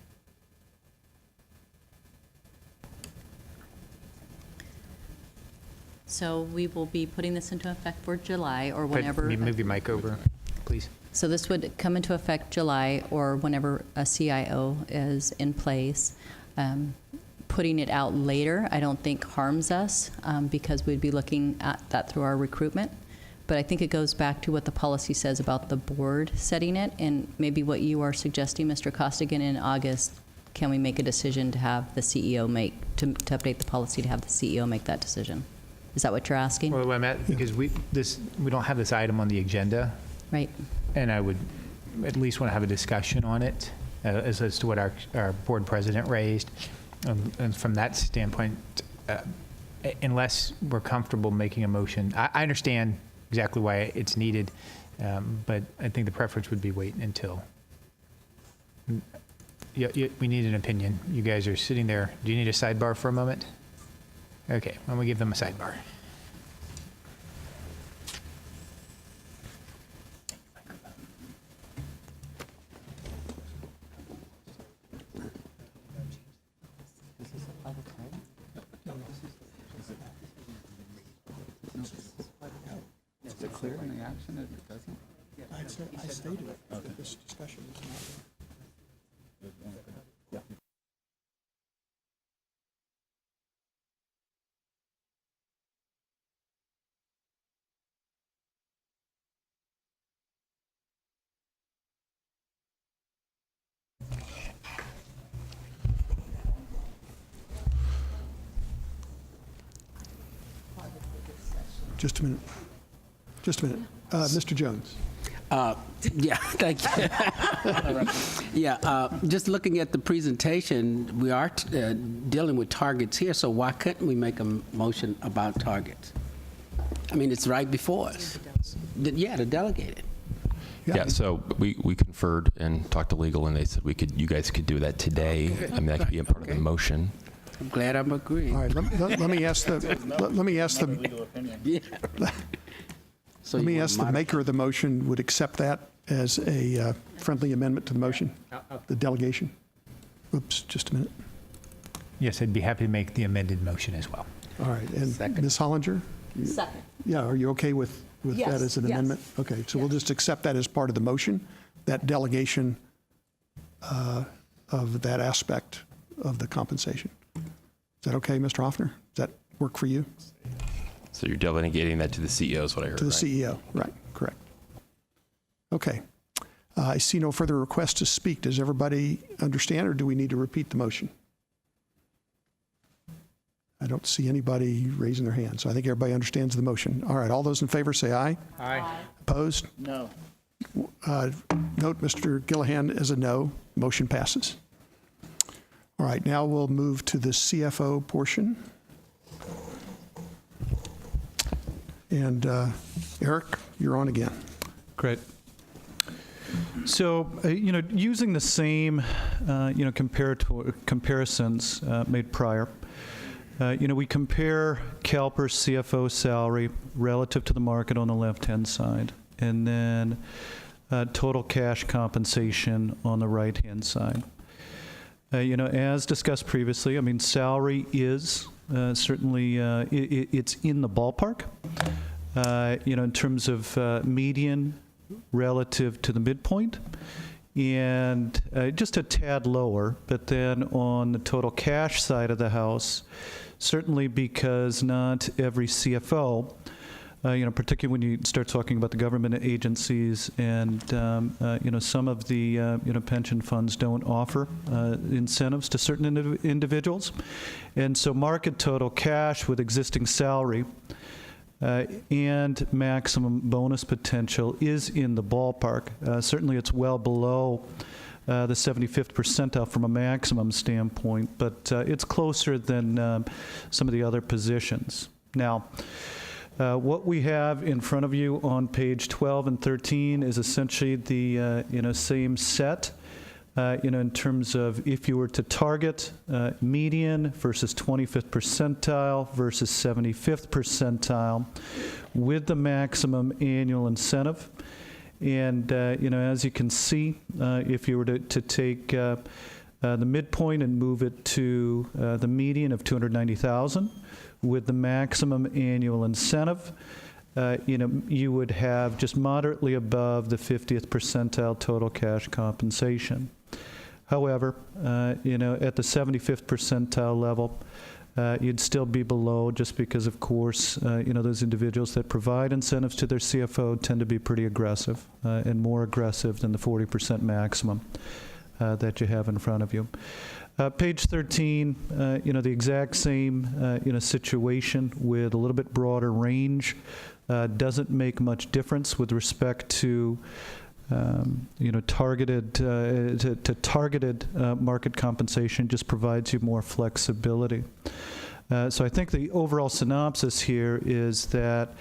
So we will be putting this into effect for July or whenever. Move your mic over, please. So this would come into effect July or whenever a CIO is in place. Putting it out later, I don't think harms us because we'd be looking at that through our recruitment. But I think it goes back to what the policy says about the board setting it, and maybe what you are suggesting, Mr. Costigan, in August. Can we make a decision to have the CEO to update the policy to have the CEO make that decision? Is that what you're asking? Well, I'm at, because we don't have this item on the agenda, Right. and I would at least want to have a discussion on it as to what our board president raised. And from that standpoint, unless we're comfortable making a motion, I understand exactly why it's needed, but I think the preference would be wait until. We need an opinion. You guys are sitting there. Do you need a sidebar for a moment? Okay, why don't we give them a sidebar? Is it clear in the action if it doesn't? I stated it. This discussion is not. Just a minute. Just a minute. Mr. Jones. Yeah, thank you. Yeah, just looking at the presentation, we are dealing with targets here, so why couldn't we make a motion about targets? I mean, it's right before us. Yeah, to delegate it. Yeah, so we conferred and talked to legal, and they said you guys could do that today. Okay. I mean, that could be a part of the motion. I'm glad I'm agreeing. All right, let me ask the Yeah. So let you me wanna ask the modify- maker of the motion would accept that as a friendly amendment to the motion, the delegation. Oops, just a minute. Yes, I'd be happy to make the amended motion as well. All right, and Second. Ms. Hollinger? Second. Yeah, are you okay with Yes, that as an yes. amendment? Okay, so we'll just accept that as part of the motion, that delegation of that aspect of the compensation. Is that okay, Mr. Hoffner? Does that work for you? So you're delegating that to the CEO is what I heard, To the right? CEO, right, correct. Okay. I see no further requests to speak. Does everybody understand, or do we need to repeat the motion? I don't see anybody raising their hand, so I think everybody understands the motion. All right, all those in favor say aye. Aye. Opposed? No. Note Mr. Gillihan as a no. Motion passes. All right, now we'll move to the CFO portion. And Eric, you're on again. Great. So, using the same, comparisons made prior, we compare CalPERS CFO salary relative to the market on the left-hand side, and then total cash compensation on the right-hand side. As discussed previously, I mean, salary is certainly, it's in the ballpark, in terms of median relative to the midpoint, and just a tad lower, but then on the total cash side of the house, certainly because not every CFO, particularly when you start talking about the government agencies and, some of the, pension funds don't offer incentives to certain individuals. And so market total cash with existing salary and maximum bonus potential is in the ballpark. Certainly it's well below the 75th percentile from a maximum standpoint, but it's closer than some of the other positions. Now, what we have in front of you on page 12 and 13 is essentially the same set. In terms of if you were to target median versus 25th percentile versus 75th percentile with the maximum annual incentive. And, as you can see, if you were to take the midpoint and move it to the median of $290,000 with the maximum annual incentive, you would have just moderately above the 50th percentile total cash compensation. However, at the 75th percentile level, you'd still be below just because, of course, those individuals that provide incentives to their CFO tend to be pretty aggressive and more aggressive than the 40% maximum that you have in front of you. Page 13, the exact same, situation with a little bit broader range. Doesn't make much difference with respect to targeted market compensation. Just provides you more flexibility. So I think the overall synopsis here is that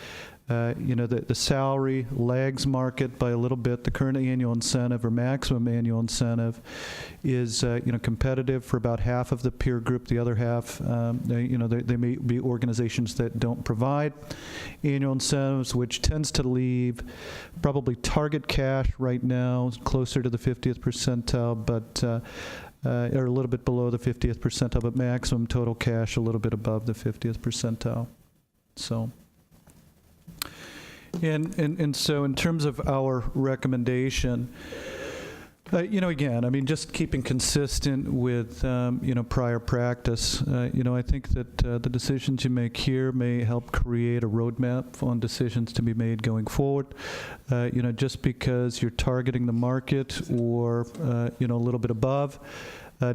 the salary lags market by a little bit. The current annual incentive or maximum annual incentive is competitive for about half of the peer group. The other half, they may be organizations that don't provide annual incentives, which tends to leave probably target cash right now closer to the 50th percentile, but or a little bit below the 50th percentile, but maximum total cash a little bit above the 50th percentile. So. And so in terms of our recommendation, again, I mean, just keeping consistent with, prior practice, I think that the decisions you make here may help create a roadmap on decisions to be made going forward. Just because you're targeting the market or, a little bit above,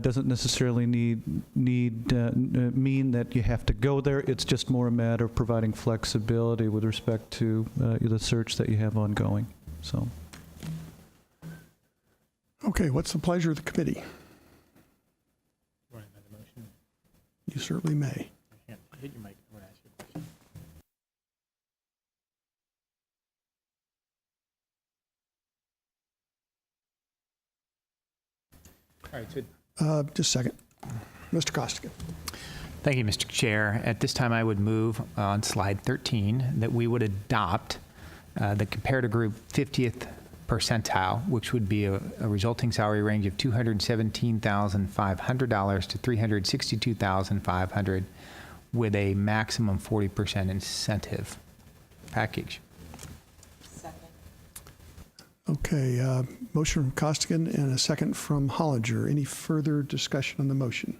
doesn't necessarily mean that you have to go there. It's just more a matter of providing flexibility with respect to the search that you have ongoing. So. Okay, what's the pleasure of the committee? You certainly may. Hit your mic. I want to ask you a question. All right, so Just a second. Mr. Costigan. thank you, Mr. Chair. At this time, I would move on slide 13 that we would adopt the Comparator Group 50th percentile, which would be a resulting salary range of $217,500 to $362,500 with a maximum 40% incentive package. Okay, motion from Costigan and a second from Hollinger. Any further discussion on the motion?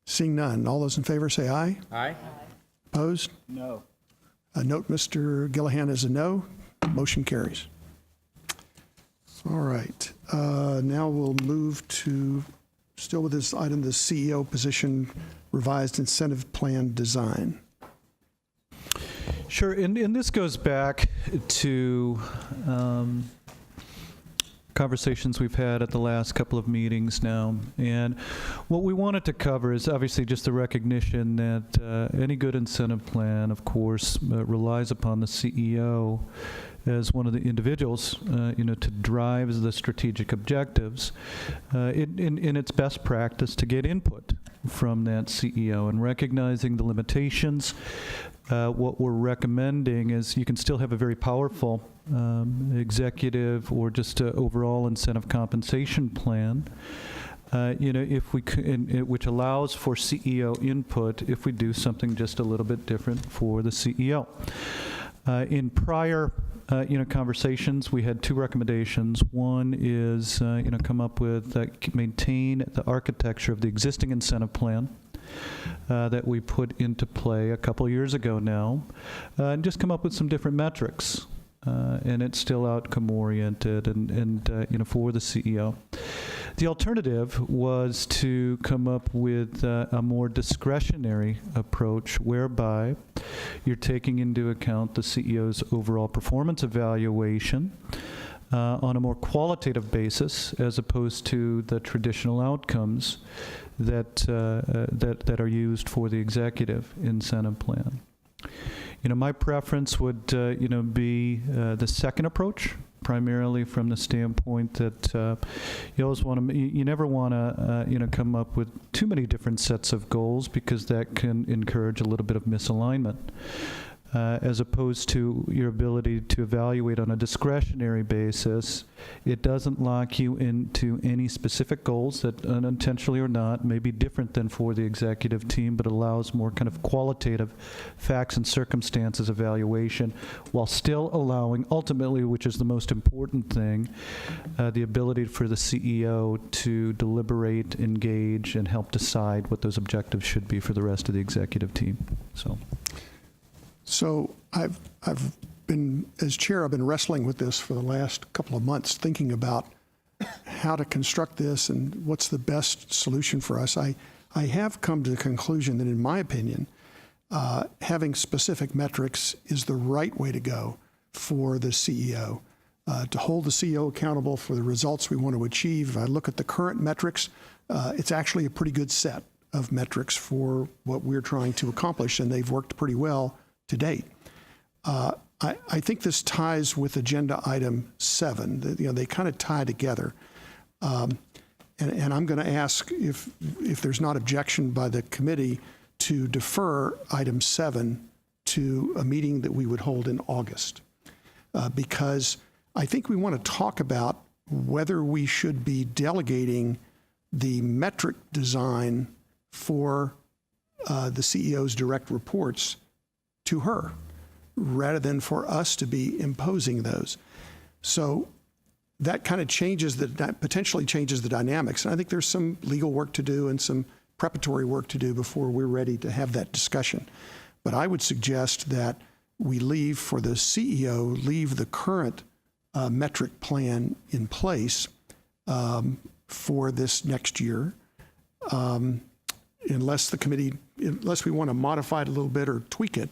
Seeing none, all those in favor say aye. Aye. Opposed? No. Note Mr. Gillihan is a no. Motion carries. All right, now we'll move to, still with this item, the CEO position revised incentive plan design. Sure, and this goes back to conversations we've had at the last couple of meetings now. And what we wanted to cover is obviously just the recognition that any good incentive plan, of course, relies upon the CEO as one of the individuals, to drive the strategic objectives. In its best practice to get input from that CEO and recognizing the limitations. What we're recommending is you can still have a very powerful executive or just overall incentive compensation plan. If we which allows for CEO input if we do something just a little bit different for the CEO. In prior conversations, we had two recommendations. One is, come up with, maintain the architecture of the existing incentive plan that we put into play a couple years ago now, and just come up with some different metrics. And it's still outcome-oriented and for the CEO. The alternative was to come up with a more discretionary approach whereby you're taking into account the CEO's overall performance evaluation on a more qualitative basis as opposed to the traditional outcomes that are used for the executive incentive plan. My preference would be the second approach, primarily from the standpoint that you always want to, you never want to, come up with too many different sets of goals because that can encourage a little bit of misalignment. As opposed to your ability to evaluate on a discretionary basis, it doesn't lock you into any specific goals that unintentionally or not may be different than for the executive team, but allows more kind of qualitative facts and circumstances evaluation while still allowing, ultimately, which is the most important thing, the ability for the CEO to deliberate, engage, and help decide what those objectives should be for the rest of the executive team. So I've been, as chair, I've been wrestling with this for the last couple of months, thinking about how to construct this and what's the best solution for us. I have come to the conclusion that, in my opinion, having specific metrics is the right way to go for the CEO, to hold the CEO accountable for the results we want to achieve. If I look at the current metrics, it's actually a pretty good set of metrics for what we're trying to accomplish, and they've worked pretty well to date. I think this ties with agenda item 7. They kind of tie together. And I'm going to ask if there's not objection by the committee to defer item 7 to a meeting that we would hold in August. Because I think we want to talk about whether we should be delegating the metric design for the CEO's direct reports to her, rather than for us to be imposing those. So that kind of potentially changes the dynamics. And I think there's some legal work to do and some preparatory work to do before we're ready to have that discussion. But I would suggest that we leave the current metric plan in place for this next year, unless we want to modify it a little bit or tweak it,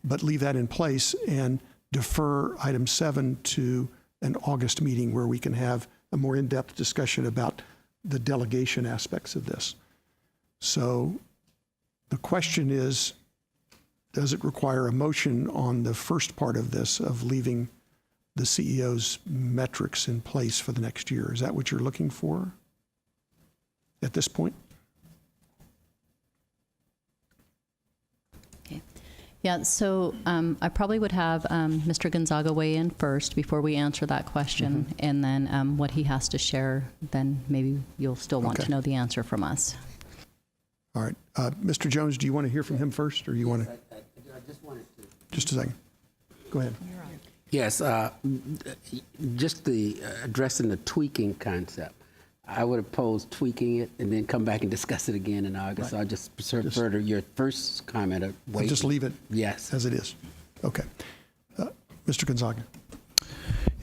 but leave that in place and defer item 7 to an August meeting where we can have a more in-depth discussion about the delegation aspects of this. So the question is, does it require a motion on the first part of this, of leaving the CEO's metrics in place for the next year? Is that what you're looking for at this point? Yeah, so I probably would have Mr. Gonzaga weigh in first before we answer that question, and then what he has to share, then maybe you'll still want to know the answer from us. All right. Mr. Jones, do you want to hear from him first, or you want to? I just wanted to. Just a second. Go ahead. Yes, just addressing the tweaking concept. I would oppose tweaking it and then come back and discuss it again in August. Right. I'll just prefer your first comment of wait. Just leave it as it is. Okay. Mr. Gonzaga.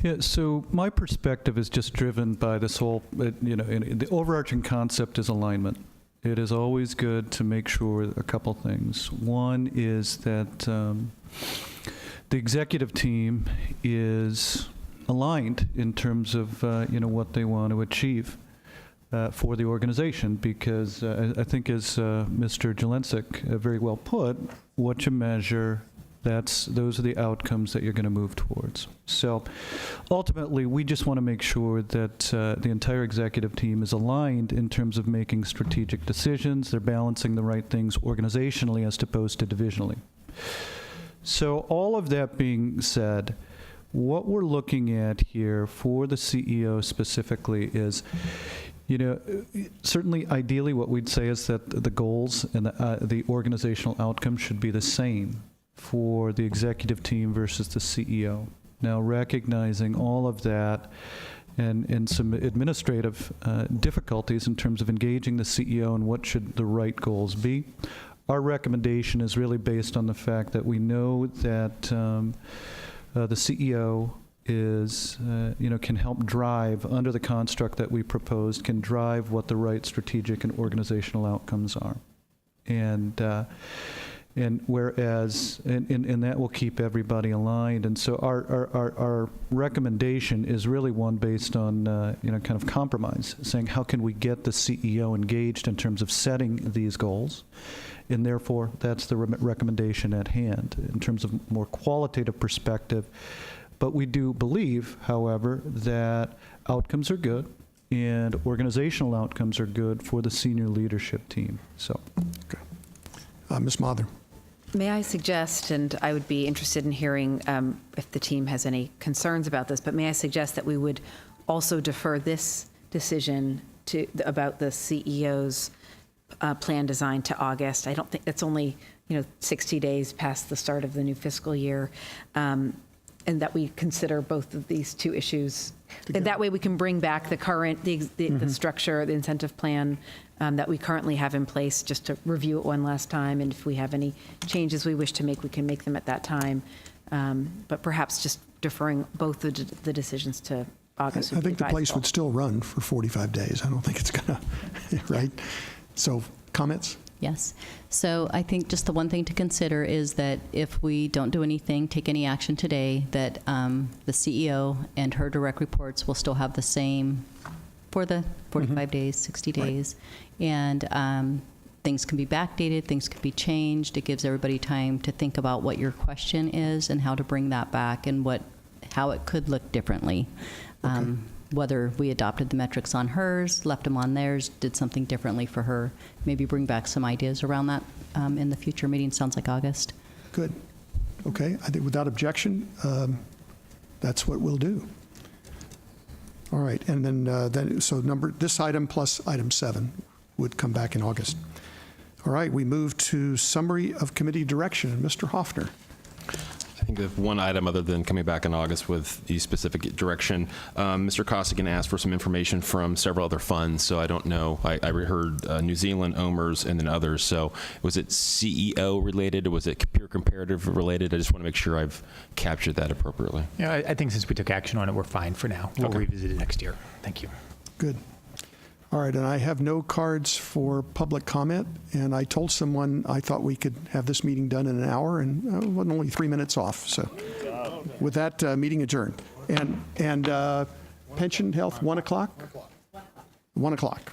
Yeah, so my perspective is just driven by this whole, the overarching concept is alignment. It is always good to make sure a couple things. One is that the executive team is aligned in terms of what they want to achieve for the organization, because I think, as Mr. Jelensik very well put, what you measure, those are the outcomes that you're going to move towards. So ultimately, we just want to make sure that the entire executive team is aligned in terms of making strategic decisions. They're balancing the right things organizationally as opposed to divisionally. So all of that being said, what we're looking at here for the CEO specifically is, certainly ideally what we'd say is that the goals and the organizational outcomes should be the same for the executive team versus the CEO. Now, recognizing all of that and some administrative difficulties in terms of engaging the CEO and what should the right goals be, our recommendation is really based on the fact that we know that the CEO is, can help drive, under the construct that we proposed, can drive what the right strategic and organizational outcomes are. And whereas, and that will keep everybody aligned. And so our recommendation is really one based on, kind of compromise, saying how can we get the CEO engaged in terms of setting these goals? And therefore, that's the recommendation at hand in terms of more qualitative perspective. But we do believe, however, that outcomes are good and organizational outcomes are good for the senior leadership team. So, okay. Ms. Mather. May I suggest, and I would be interested in hearing if the team has any concerns about this, but may I suggest that we would also defer this decision about the CEO's plan design to August. I don't think that's only 60 days past the start of the new fiscal year, and that we consider both of these two issues. And that way we can bring back the structure, the incentive plan that we currently have in place, just to review it one last time. And if we have any changes we wish to make, we can make them at that time. But perhaps just deferring both the decisions to August. I think the place would still run for 45 days. I don't think it's going to, right? So, comments? Yes. So I think just the one thing to consider is that if we don't do anything, take any action today, that the CEO and her direct reports will still have the same for the 45 days, 60 days. Right. And things can be backdated, things can be changed. It gives everybody time to think about what your question is and how to bring that back and how it could look differently. Okay. Whether we adopted the metrics on hers, left them on theirs, did something differently for her, maybe bring back some ideas around that in the future meeting. Sounds like August. Good. Okay. I think without objection, that's what we'll do. All right. And then so this item plus item 7 would come back in August. All right. We move to summary of committee direction. Mr. Hoffner. I think of one item other than coming back in August with the specific direction. Mr. Costigan asked for some information from several other funds, so I don't know. I heard New Zealand, OMERS, and then others. So was it CEO related or was it peer comparative related? I just want to make sure I've captured that appropriately. Yeah, I think since we took action on it, we're fine for now. We'll revisit it next year. Thank you. Good. All right, and I have no cards for public comment, and I told someone I thought we could have this meeting done in an hour, and it wasn't only 3 minutes off. So with that, meeting adjourned. And pension health, 1 o'clock? 1 o'clock.